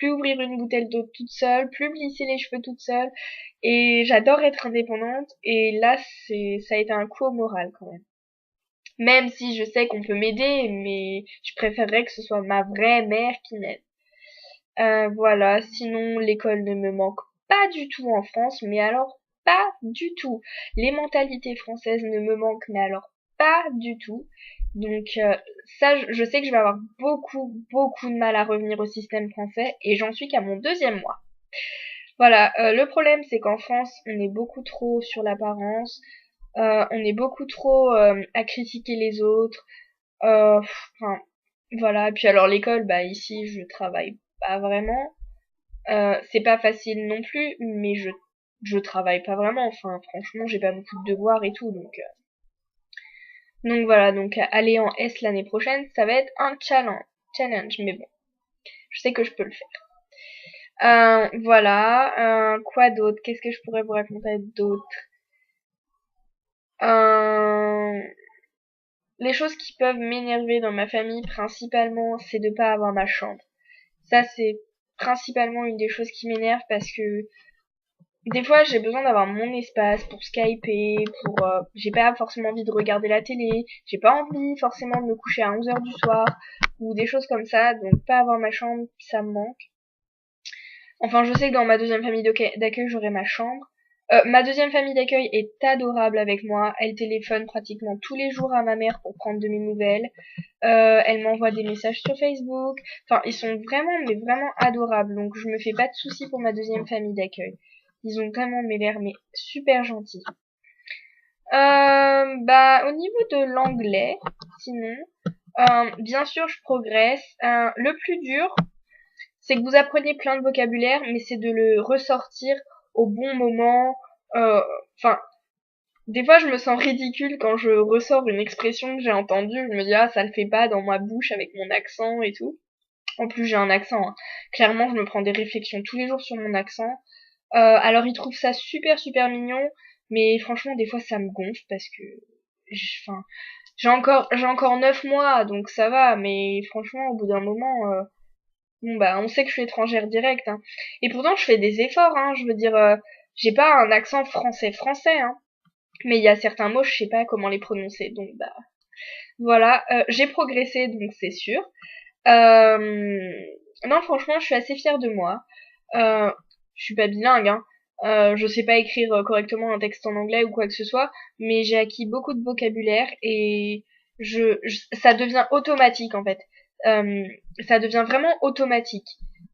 plus ouvrir une bouteille d'eau toute seule, plus me lisser les cheveux toute seule. Et j'adore être indépendante. Et là, ça a été un coup au moral quand même. Même si je sais qu'on peut m'aider, mais je préférerais que ce soit ma vraie mère qui m'aide. Voilà, sinon l'école ne me manque pas du tout en France, mais alors pas du tout. Les mentalités françaises ne me manquent, mais alors pas du tout. Donc ça, je sais que je vais avoir beaucoup de mal à revenir au système français, et j'en suis qu'à mon deuxième mois. Voilà, le problème c'est qu'en France, on est beaucoup trop sur l'apparence, on est beaucoup trop à critiquer les autres. Enfin, voilà. Puis alors l'école, bah ici je travaille pas vraiment. C'est pas facile non plus, mais je travaille pas vraiment. Enfin, franchement, j'ai pas beaucoup de devoirs et tout, donc voilà. Donc aller en S l'année prochaine, ça va être un challenge, mais bon, je sais que je peux le faire. Voilà. Quoi d'autre? Qu'est-ce que je pourrais vous raconter d'autre? Euh, les choses qui peuvent m'énerver dans ma famille, principalement, c'est de pas avoir ma chambre. Ça, c'est principalement une des choses qui m'énerve parce que des fois, j'ai besoin d'avoir mon espace pour skyper, j'ai pas forcément envie de regarder la télé, j'ai pas envie forcément de me coucher à 11 heures du soir, ou des choses comme ça, donc pas avoir ma chambre, ça me manque. Enfin, je sais que dans ma deuxième famille d'accueil, j'aurai ma chambre. Ma deuxième famille d'accueil est adorable avec moi. Elle téléphone pratiquement tous les jours à ma mère pour prendre de mes nouvelles. Elle m'envoie des messages sur Facebook. Enfin, ils sont vraiment, mais vraiment adorables. Donc, je me fais pas de soucis pour ma deuxième famille d'accueil. Ils ont vraiment l'air, mais super gentils. Bah, au niveau de l'anglais, sinon, bien sûr, je progresse. Le plus dur, c'est que vous apprenez plein de vocabulaire, mais c'est de le ressortir au bon moment. Enfin, des fois, je me sens ridicule quand je ressors une expression que j'ai entendue. Je me dis, ah, ça le fait pas dans ma bouche avec mon accent et tout. En plus, j'ai un accent, hein. Clairement, je me prends des réflexions tous les jours sur mon accent. Alors, ils trouvent ça super mignon, mais franchement, des fois, ça me gonfle parce que, enfin, j'ai encore 9 mois, donc ça va, mais franchement, au bout d'un moment, bon, bah, on sait que je suis étrangère directe, hein. Et pourtant, je fais des efforts, hein. Je veux dire, j'ai pas un accent français, hein. Mais il y a certains mots, je sais pas comment les prononcer, donc bah, voilà. J'ai progressé, donc c'est sûr. Non, franchement, je suis assez fière de moi. Euh, je suis pas bilingue, hein. Je sais pas écrire correctement un texte en anglais ou quoi que ce soit, mais j'ai acquis beaucoup de vocabulaire et ça devient automatique en fait. Euh, ça devient vraiment automatique.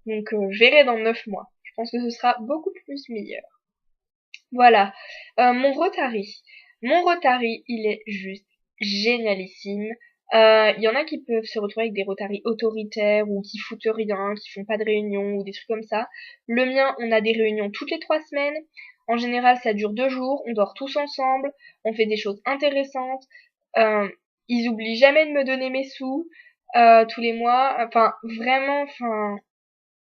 Donc je verrai dans 9 mois. Je pense que ce sera beaucoup plus meilleur. Voilà. Mon Rotary. Mon Rotary, il est juste génialissime. Il y en a qui peuvent se retrouver avec des Rotary autoritaires ou qui foutent rien, qui font pas de réunion ou des trucs comme ça. Le mien, on a des réunions toutes les 3 semaines. En général, ça dure 2 jours. On dort tous ensemble. On fait des choses intéressantes. Euh, ils oublient jamais de me donner mes sous tous les mois. Enfin, vraiment, enfin,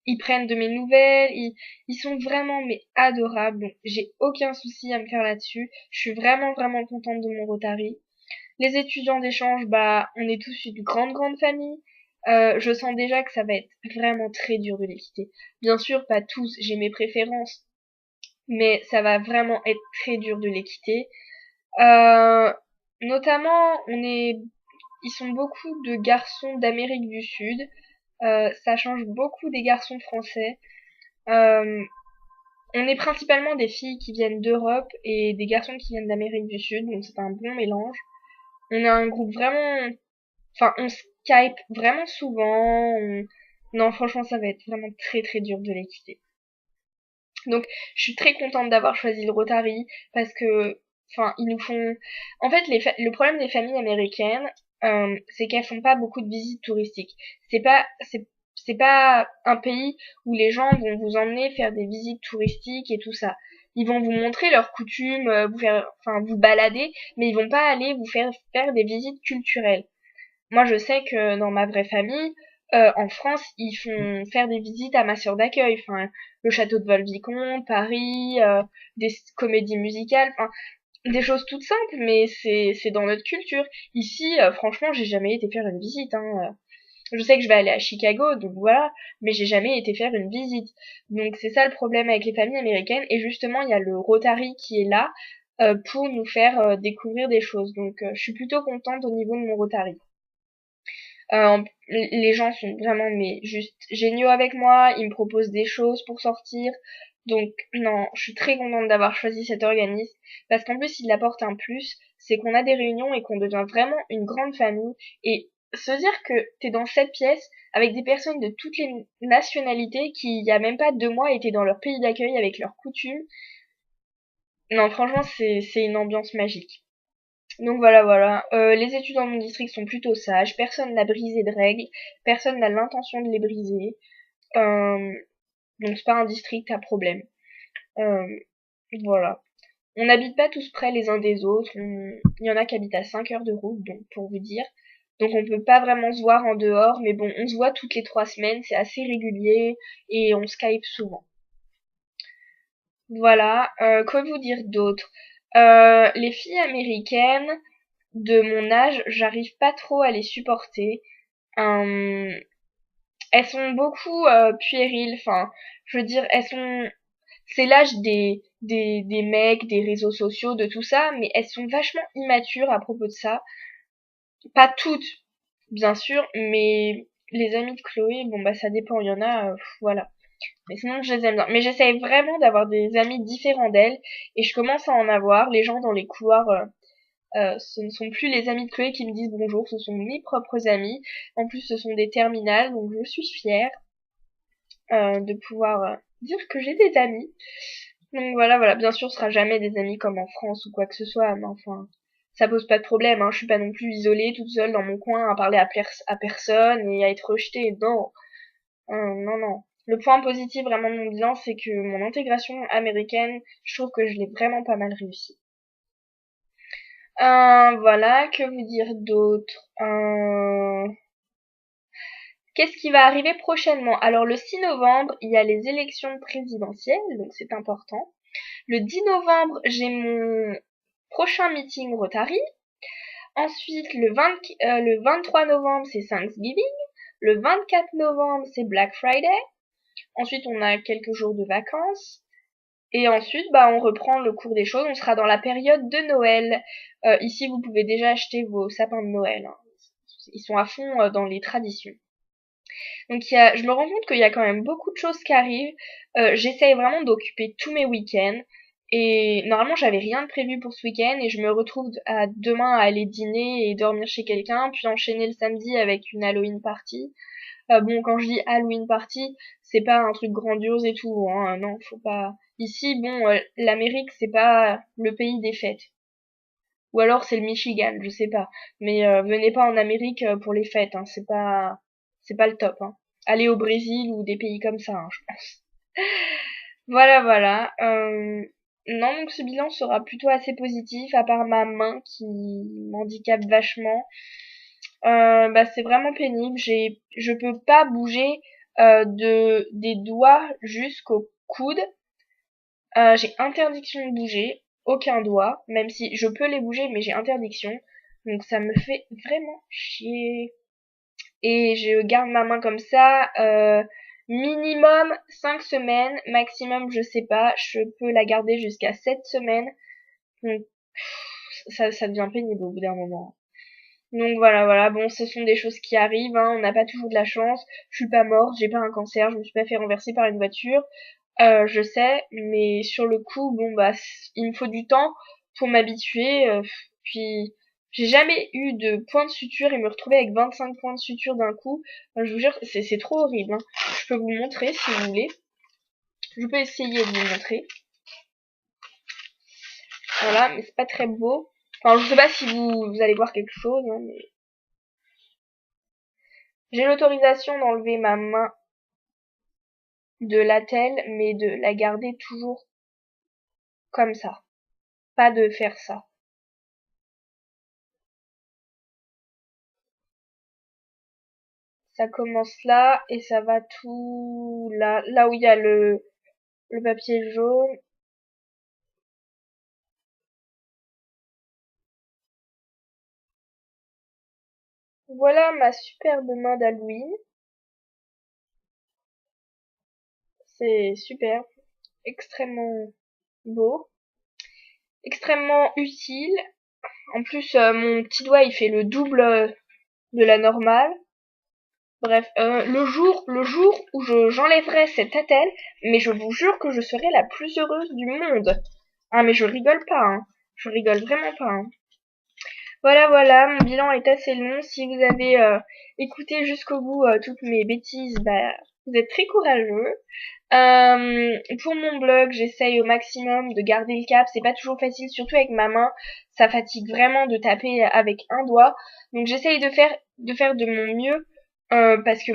ils prennent de mes nouvelles, ils sont vraiment mais adorables, donc j'ai aucun souci à me faire là-dessus. Je suis vraiment contente de mon Rotary. Les étudiants d'échange, bah on est tous une grande famille. Je sens déjà que ça va être vraiment très dur de les quitter. Bien sûr, pas tous, j'ai mes préférences, mais ça va vraiment être très dur de les quitter. Euh, Notamment, ils sont beaucoup de garçons d'Amérique du Sud. Ça change beaucoup des garçons français. Euh, on est principalement des filles qui viennent d'Europe et des garçons qui viennent d'Amérique du Sud, donc c'est un bon mélange. On a un groupe vraiment, enfin, on Skype vraiment souvent. Non, franchement, ça va être vraiment très dur de les quitter. Donc, je suis très contente d'avoir choisi le Rotary parce que, enfin, ils nous font. En fait, le problème des familles américaines, c'est qu'elles font pas beaucoup de visites touristiques. C'est pas un pays où les gens vont vous emmener faire des visites touristiques et tout ça. Ils vont vous montrer leurs coutumes, vous balader, mais ils vont pas aller vous faire des visites culturelles. Moi, je sais que dans ma vraie famille, en France, ils font faire des visites à ma sœur d'accueil. Enfin, le château de Volvicomte, Paris, des comédies musicales, enfin, des choses toutes simples, mais c'est dans notre culture. Ici, franchement, j'ai jamais été faire une visite, hein. Je sais que je vais aller à Chicago, donc voilà, mais j'ai jamais été faire une visite. Donc c'est ça le problème avec les familles américaines. Et justement, il y a le Rotary qui est là pour nous faire découvrir des choses. Donc je suis plutôt contente au niveau de mon Rotary. Les gens sont vraiment mais juste géniaux avec moi, ils me proposent des choses pour sortir. Donc non, je suis très contente d'avoir choisi cet organisme parce qu'en plus il apporte un plus, c'est qu'on a des réunions et qu'on devient vraiment une grande famille et se dire que t'es dans cette pièce avec des personnes de toutes les nationalités qui il y a même pas 2 mois étaient dans leur pays d'accueil avec leurs coutumes. Non, franchement c'est une ambiance magique. Donc voilà, voilà. Les études dans mon district sont plutôt sages. Personne n'a brisé de règles. Personne n'a l'intention de les briser. Euh, donc c'est pas un district à problème. Euh, voilà. On n'habite pas tous près les uns des autres. Il y en a qui habitent à 5 heures de route, donc pour vous dire. Donc on peut pas vraiment se voir en dehors, mais bon, on se voit toutes les 3 semaines, c'est assez régulier et on Skype souvent. Voilà. Quoi vous dire d'autre? Les filles américaines de mon âge, j'arrive pas trop à les supporter. Euh, Elles sont beaucoup puériles, enfin, je veux dire, c'est l'âge des mecs, des réseaux sociaux, de tout ça, mais elles sont vachement immatures à propos de ça. Pas toutes, bien sûr, mais les amis de Chloé, bon bah ça dépend, il y en a, voilà. Mais sinon je les aime bien. Mais j'essaye vraiment d'avoir des amis différents d'elles, et je commence à en avoir. Les gens dans les couloirs ce ne sont plus les amis de Chloé qui me disent bonjour, ce sont mes propres amis. En plus, ce sont des terminales, donc je suis fière de pouvoir dire que j'ai des amis. Donc voilà, voilà. Bien sûr, ce sera jamais des amis comme en France ou quoi que ce soit, mais enfin, ça pose pas de problème. Hein. Je suis pas non plus isolée, toute seule dans mon coin à parler à personne et à être rejetée. Non, non, non. Le point positif vraiment de mon bilan, c'est que mon intégration américaine, je trouve que je l'ai vraiment pas mal réussi. Voilà, que vous dire d'autre? Qu'est-ce qui va arriver prochainement? Alors le 6 novembre, il y a les élections présidentielles, donc c'est important. Le 10 novembre, j'ai mon prochain meeting Rotary. Ensuite, le 23 novembre, c'est Thanksgiving. Le 24 novembre, c'est Black Friday. Ensuite, on a quelques jours de vacances. Et ensuite, bah, on reprend le cours des choses. On sera dans la période de Noël. Ici, vous pouvez déjà acheter vos sapins de Noël. Hein. Ils sont à fond dans les traditions. Donc, je me rends compte qu'il y a quand même beaucoup de choses qui arrivent. J'essaye vraiment d'occuper tous mes week-ends. Et normalement, j'avais rien de prévu pour ce week-end. Et je me retrouve demain à aller dîner et dormir chez quelqu'un. Puis enchaîner le samedi avec une Halloween party. Bon, quand je dis Halloween party, c'est pas un truc grandiose et tout, hein. Non, faut pas. Ici, bon, l'Amérique, c'est pas le pays des fêtes. Ou alors c'est le Michigan, je sais pas. Mais venez pas en Amérique pour les fêtes, hein. C'est pas le top, hein. Allez au Brésil ou des pays comme ça, hein, je pense. Voilà, voilà. Non, donc ce bilan sera plutôt assez positif, à part ma main qui m'handicape vachement. Bah c'est vraiment pénible. Je peux pas bouger des doigts jusqu'au coude. J'ai interdiction de bouger, aucun doigt, même si je peux les bouger, mais j'ai interdiction. Donc ça me fait vraiment chier. Et je garde ma main comme ça, minimum 5 semaines, maximum je sais pas, je peux la garder jusqu'à 7 semaines. Donc ça devient pénible au bout d'un moment. Donc voilà, voilà, bon, ce sont des choses qui arrivent, hein, on n'a pas toujours de la chance. Je suis pas morte, j'ai pas un cancer, je me suis pas fait renverser par une voiture. Je sais, mais sur le coup, bon bah, il me faut du temps pour m'habituer. Puis j'ai jamais eu de point de suture et me retrouver avec 25 points de suture d'un coup. Je vous jure, c'est trop horrible. Hein. Je peux vous montrer si vous voulez. Je peux essayer de vous montrer. Voilà, mais c'est pas très beau. Enfin, je sais pas si vous allez voir quelque chose, hein, mais j'ai l'autorisation d'enlever ma main de l'attelle, mais de la garder toujours comme ça. Pas de faire ça. Ça commence là et ça va tout là, là où il y a le papier jaune. Voilà ma superbe main d'Halloween. C'est super, extrêmement beau, extrêmement utile. En plus, mon petit doigt, il fait le double de la normale. Bref, le jour où j'enlèverai cette attelle, mais je vous jure que je serai la plus heureuse du monde. Ah, mais je rigole pas, hein. Je rigole vraiment pas, hein. Voilà, voilà, mon bilan est assez long. Si vous avez écouté jusqu'au bout toutes mes bêtises, bah, vous êtes très courageux. Pour mon blog, j'essaye au maximum de garder le cap. C'est pas toujours facile, surtout avec ma main. Ça fatigue vraiment de taper avec un doigt. Donc j'essaye de faire de mon mieux parce que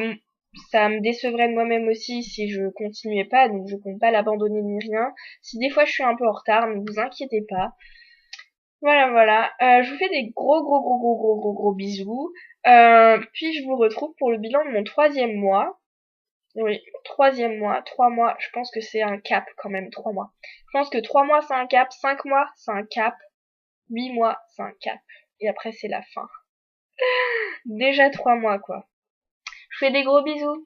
ça me décevrait de moi-même aussi si je continuais pas. Donc je compte pas l'abandonner ni rien. Si des fois je suis un peu en retard, ne vous inquiétez pas. Voilà, voilà. Je vous fais des gros, gros, gros, gros, gros, gros, gros bisous. Puis je vous retrouve pour le bilan de mon 3e mois. Oui, 3e mois, 3 mois, je pense que c'est un cap quand même, 3 mois. Je pense que 3 mois c'est un cap, 5 mois c'est un cap, 8 mois c'est un cap. Et après c'est la fin. Déjà 3 mois quoi. Je vous fais des gros bisous.